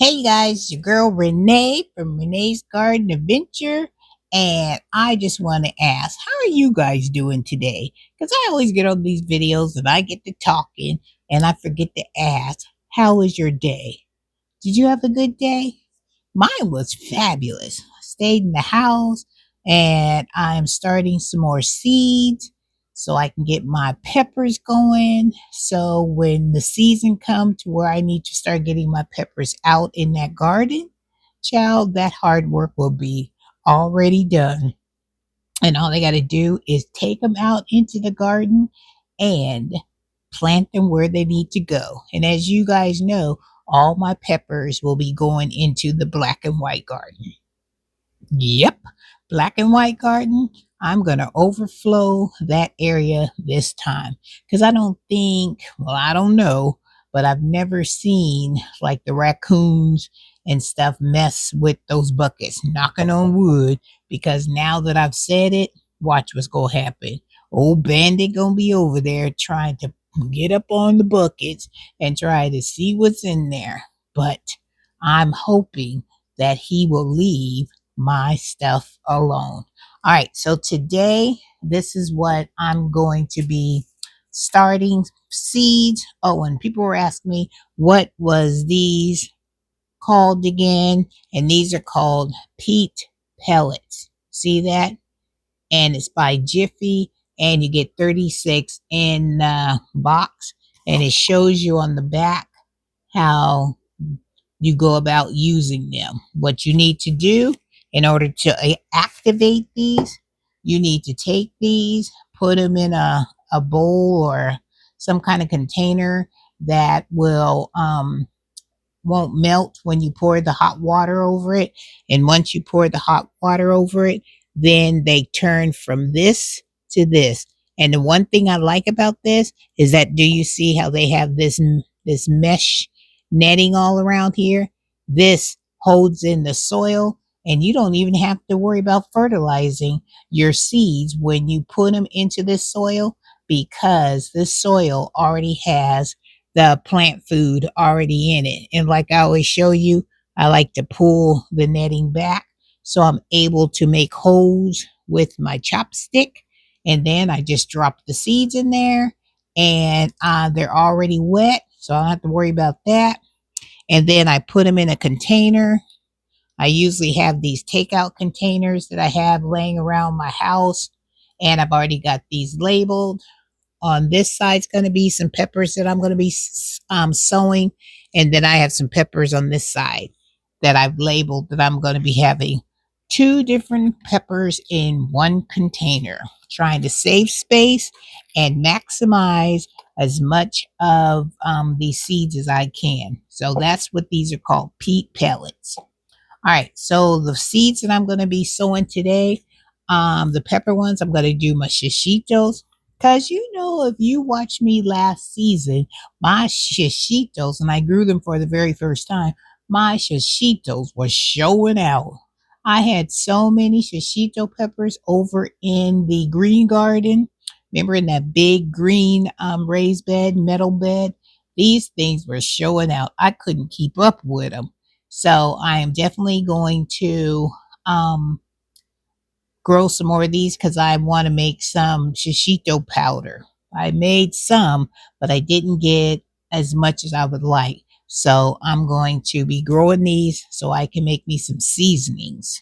Hey guys, your girl Renee from Renee's Garden Adventure, and I just want to ask, how are you guys doing today? Because I always get on these videos and I get to talking and I forget to ask, how was your day? Did you have a good day? Mine was fabulous. I stayed in the house and I'm starting some more seeds so I can get my peppers going. So when the season comes to where I need to start getting my peppers out in that garden, child, that hard work will be already done. And all they got to do is take them out into the garden and plant them where they need to go. And as you guys know, all my peppers will be going into the black and white garden. Yep, black and white garden. I'm going to overflow that area this time because I don't think, well, I don't know, but I've never seen like the raccoons and stuff mess with those buckets, knocking on wood, because now that I've said it, watch what's going to happen. Old Bandit going to be over there trying to get up on the buckets and try to see what's in there. But I'm hoping that he will leave my stuff alone. All right, so today, this is what I'm going to be starting seeds. Oh, and people were asking me, what was these called again? And these are called peat pellets. See that? And it's by Jiffy, and you get 36 in the box, and it shows you on the back how you go about using them. What you need to do in order to activate these, you need to take these, put them in a bowl or some kind of container that will won't melt when you pour the hot water over it. And once you pour the hot water over it, then they turn from this to this. And the one thing I like about this is that, do you see how they have this mesh netting all around here? This holds in the soil, and you don't even have to worry about fertilizing your seeds when you put them into this soil, because this soil already has the plant food already in it. And like I always show you, I like to pull the netting back so I'm able to make holes with my chopstick. And then I just drop the seeds in there, and they're already wet, so I don't have to worry about that. And then I put them in a container. I usually have these takeout containers that I have laying around my house, and I've already got these labeled. On this side's going to be some peppers that I'm going to be sowing, and then I have some peppers on this side that I've labeled that I'm going to be having two different peppers in one container, trying to save space and maximize as much of these seeds as I can. So that's what these are called, peat pellets. All right, so the seeds that I'm going to be sowing today, the pepper ones, I'm going to do my shishitos. Because you know, if you watched me last season, my shishitos, and I grew them for the very first time, my shishitos were showing out. I had so many shishito peppers over in the green garden. Remember, in that big green raised bed, metal bed? These things were showing out. I couldn't keep up with them. So I am definitely going to grow some more of these because I want to make some shishito powder. I made some, but I didn't get as much as I would like. So I'm going to be growing these so I can make me some seasonings.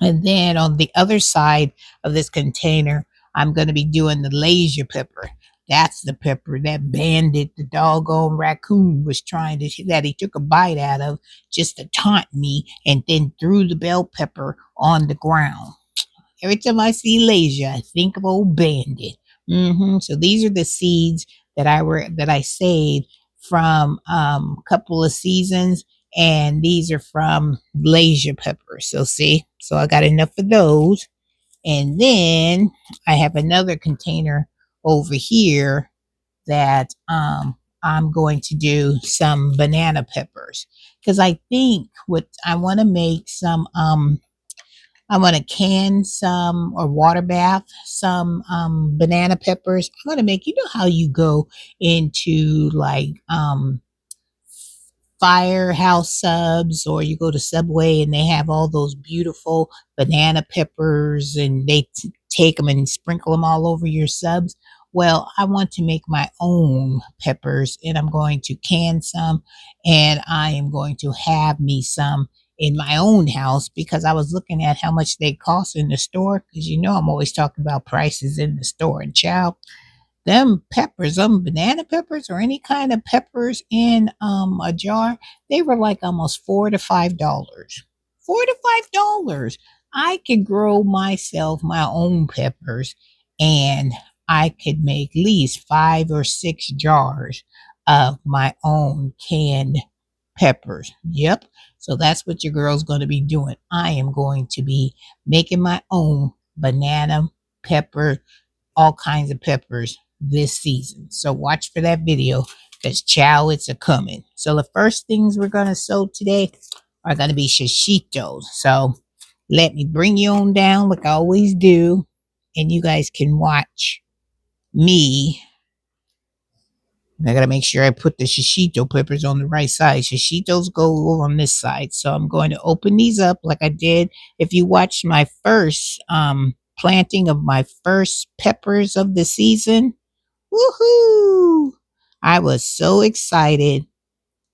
And then on the other side of this container, I'm going to be doing the laser pepper. That's the pepper that Bandit, the doggone raccoon, was trying to, that he took a bite out of just to taunt me, and then threw the bell pepper on the ground. Every time I see laser, I think of old Bandit. So these are the seeds that I saved from a couple of seasons, and these are from laser peppers. So see, so I got enough of those, and then I have another container over here that I'm going to do some banana peppers, because I think what I want to make some I want to can some, or water bath some banana peppers. I'm going to make, you know how you go into like Firehouse Subs, or you go to Subway and they have all those beautiful banana peppers and they take them and sprinkle them all over your subs. Well, I want to make my own peppers and I'm going to can some and I am going to have me some in my own house because I was looking at how much they cost in the store because you know I'm always talking about prices in the store and child, them peppers, banana peppers or any kind of peppers in a jar, they were like almost $4 to $5. $4 to $5. I could grow myself my own peppers and I could make at least 5 or 6 jars of my own canned peppers. Yep. So that's what your girl's going to be doing. I am going to be making my own banana pepper, all kinds of peppers this season. So watch for that video because chow, it's a coming. So the first things we're going to sow today are going to be shishitos. So let me bring you on down like I always do. And you guys can watch me. I got to make sure I put the shishito peppers on the right side. Shishitos go over on this side. So I'm going to open these up like I did. If you watched my first planting of my first peppers of the season, woohoo! I was so excited.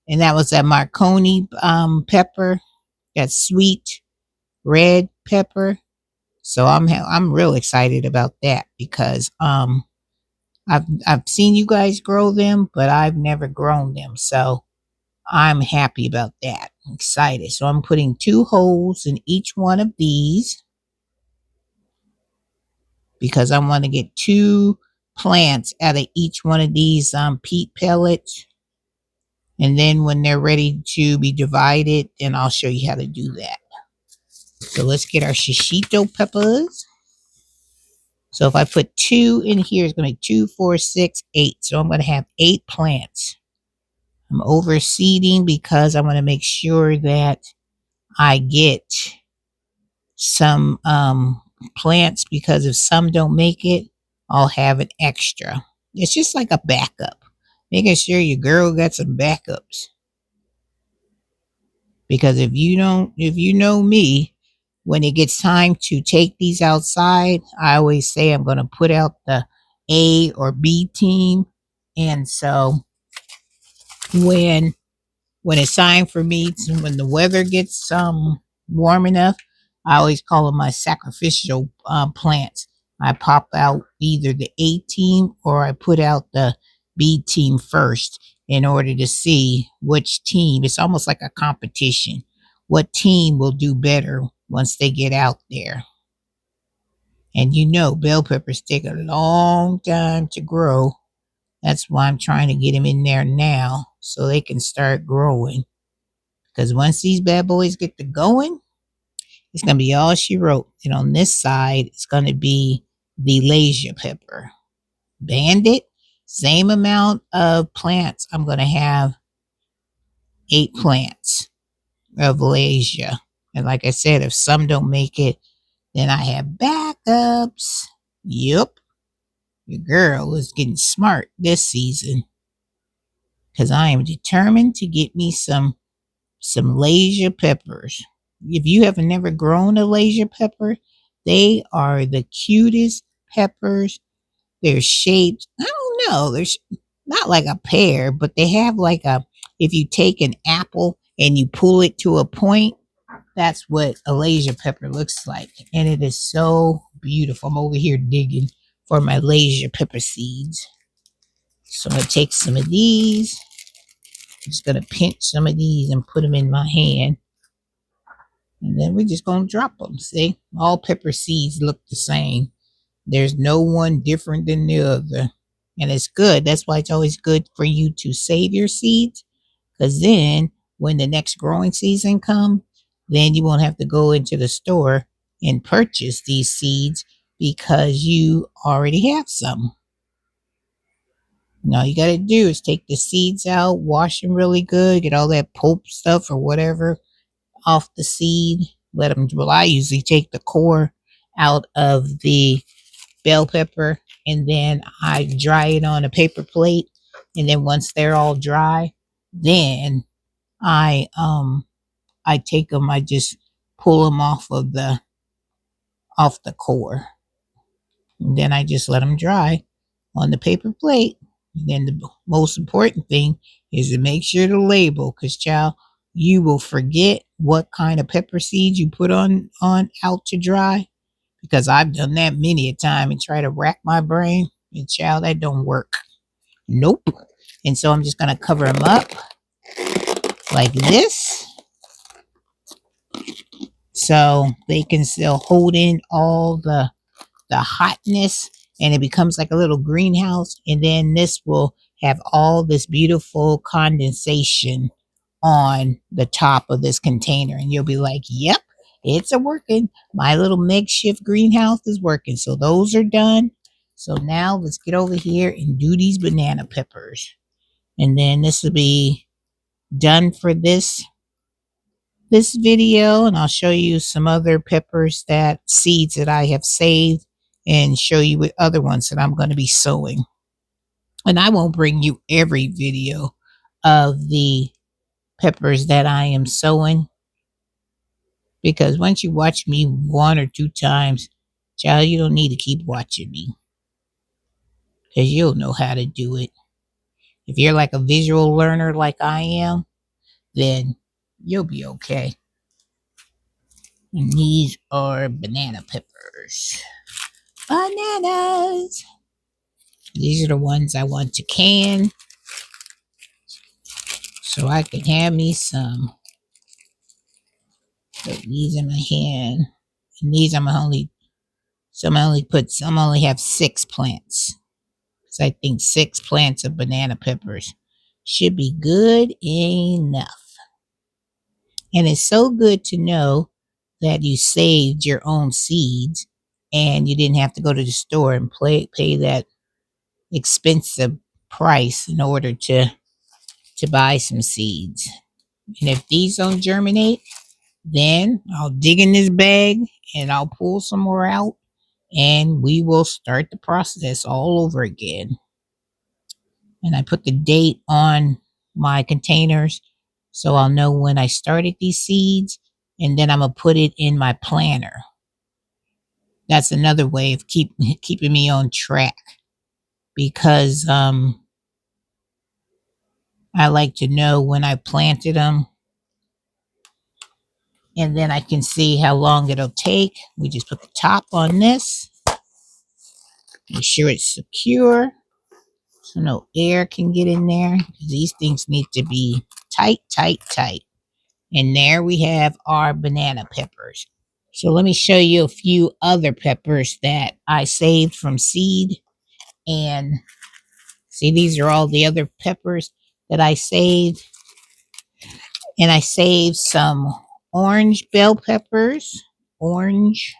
And that was that Marconi pepper, that sweet red pepper. So I'm real excited about that because I've seen you guys grow them, but I've never grown them. So I'm happy about that. I'm excited. So I'm putting 2 holes in each one of these because I want to get 2 plants out of each one of these peat pellets. And then when they're ready to be divided, then I'll show you how to do that. So let's get our shishito peppers. So if I put 2 in here, it's going to be 2, 4, 6, 8. So I'm going to have 8 plants. I'm overseeding because I want to make sure that I get some plants because if some don't make it, I'll have an extra. It's just like a backup. Making sure your girl got some backups. Because if you know me, when it gets time to take these outside, I always say I'm going to put out the A or B team. And so when it's time for me to, when the weather gets warm enough, I always call them my sacrificial plants. I pop out either the A team or I put out the B team first in order to see which team. It's almost like a competition. What team will do better once they get out there? And you know, bell peppers take a long time to grow. That's why I'm trying to get them in there now so they can start growing. Because once these bad boys get to going, it's going to be all she wrote. And on this side, it's going to be the Lasia pepper. Bandit, same amount of plants. I'm going to have 8 plants of Lasia. And like I said, if some don't make it, then I have backups. Yup. Your girl is getting smart this season. Because I am determined to get me some Lasia peppers. If you have never grown a Lasia pepper, they are the cutest peppers. They're shaped, I don't know, they're not like a pear, but they have like a, if you take an apple and you pull it to a point, that's what a Lasia pepper looks like. And it is so beautiful. I'm over here digging for my Lasia pepper seeds. So I'm going to take some of these. I'm just going to pinch some of these and put them in my hand. And then we're just going to drop them. See, all pepper seeds look the same. There's no one different than the other. And it's good. That's why it's always good for you to save your seeds. Because then when the next growing season comes, then you won't have to go into the store and purchase these seeds because you already have some. All you got to do is take the seeds out, wash them really good, get all that pulp stuff or whatever off the seed. Let them, well, I usually take the core out of the bell pepper and then I dry it on a paper plate. And then once they're all dry, then I take them, I just pull them off the core. And then I just let them dry on the paper plate. And then the most important thing is to make sure to label, because child, you will forget what kind of pepper seeds you put on out to dry. Because I've done that many a time and try to rack my brain, and child, that don't work. Nope. And so I'm just gonna cover them up like this, so they can still hold in all the hotness, and it becomes like a little greenhouse. And then this will have all this beautiful condensation on the top of this container, and you'll be like, yep, it's a working. My little makeshift greenhouse is working. So those are done. So now let's get over here and do these banana peppers, and then this will be done for this video. And I'll show you some other peppers, that seeds that I have saved, and show you what other ones that I'm going to be sowing. And I won't bring you every video of the peppers that I am sowing, because once you watch me 1 or 2 times, child, you don't need to keep watching me, because you'll know how to do it. If you're like a visual learner like I am, then you'll be okay. And these are banana peppers. Bananas. These are the ones I want to can, so I can have me some. Put these in my hand. And these I'm only, some I only have 6 plants. So I think 6 plants of banana peppers should be good enough. And it's so good to know that you saved your own seeds and you didn't have to go to the store and pay that expensive price in order to buy some seeds. And if these don't germinate, then I'll dig in this bag and I'll pull some more out, and we will start the process all over again. And I put the date on my containers so I'll know when I started these seeds, and then I'm going to put it in my planner. That's another way of keeping me on track, because I like to know when I planted them, and then I can see how long it'll take. We just put the top on this, make sure it's secure so no air can get in there. These things need to be tight, tight, tight. And there we have our banana peppers. So let me show you a few other peppers that I saved from seed. And see, these are all the other peppers that I saved. And I saved some orange bell peppers. Orange.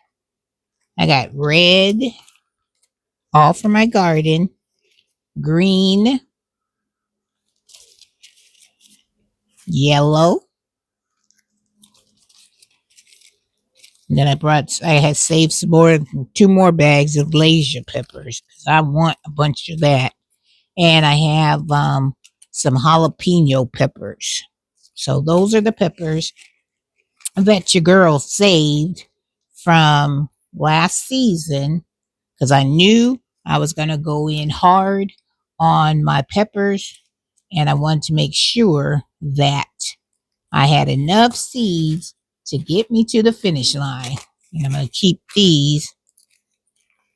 I got red, all from my garden. Green. Yellow. And then I had saved some more, 2 more bags of Lasia peppers, because I want a bunch of that. And I have some jalapeno peppers. So those are the peppers that your girl saved from last season, because I knew I was going to go in hard on my peppers, and I wanted to make sure that I had enough seeds to get me to the finish line. And I'm going to keep these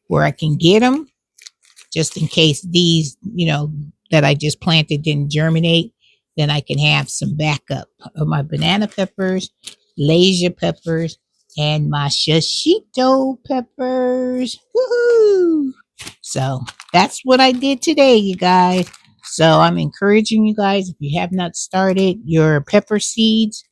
where I can get them, just in case these, that I just planted didn't germinate. Then I can have some backup of my banana peppers, Lasia peppers, and my shishito peppers. Woohoo! So that's what I did today, you guys. So I'm encouraging you guys, if you have not started your pepper seeds,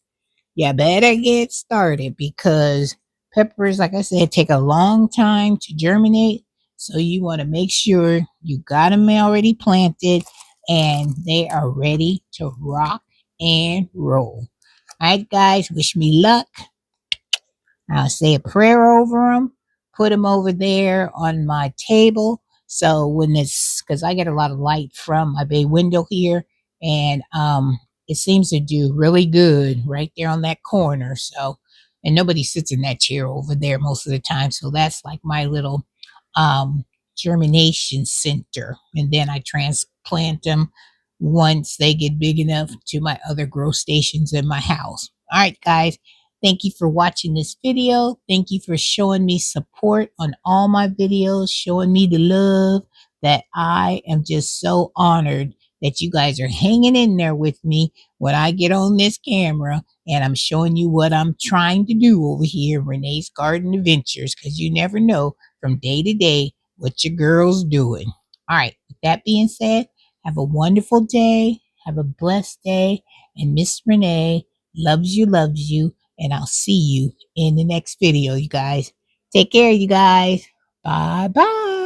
you better get started, because peppers, like I said, take a long time to germinate. So you want to make sure you got them already planted and they are ready to rock and roll. All right, guys, wish me luck. I'll say a prayer over them, put them over there on my table. So when it's, because I get a lot of light from my bay window here, and it seems to do really good right there on that corner. So, and nobody sits in that chair over there most of the time. So that's like my little um, germination center. And then I transplant them once they get big enough to my other grow stations in my house. All right, guys. Thank you for watching this video. Thank you for showing me support on all my videos, showing me the love that I am just so honored that you guys are hanging in there with me when I get on this camera and I'm showing you what I'm trying to do over here, Renee's Garden Adventures, because you never know from day to day what your girl's doing. All right, with that being said, have a wonderful day, have a blessed day, and Miss Renee loves you, and I'll see you in the next video, you guys. Take care, you guys. Bye bye.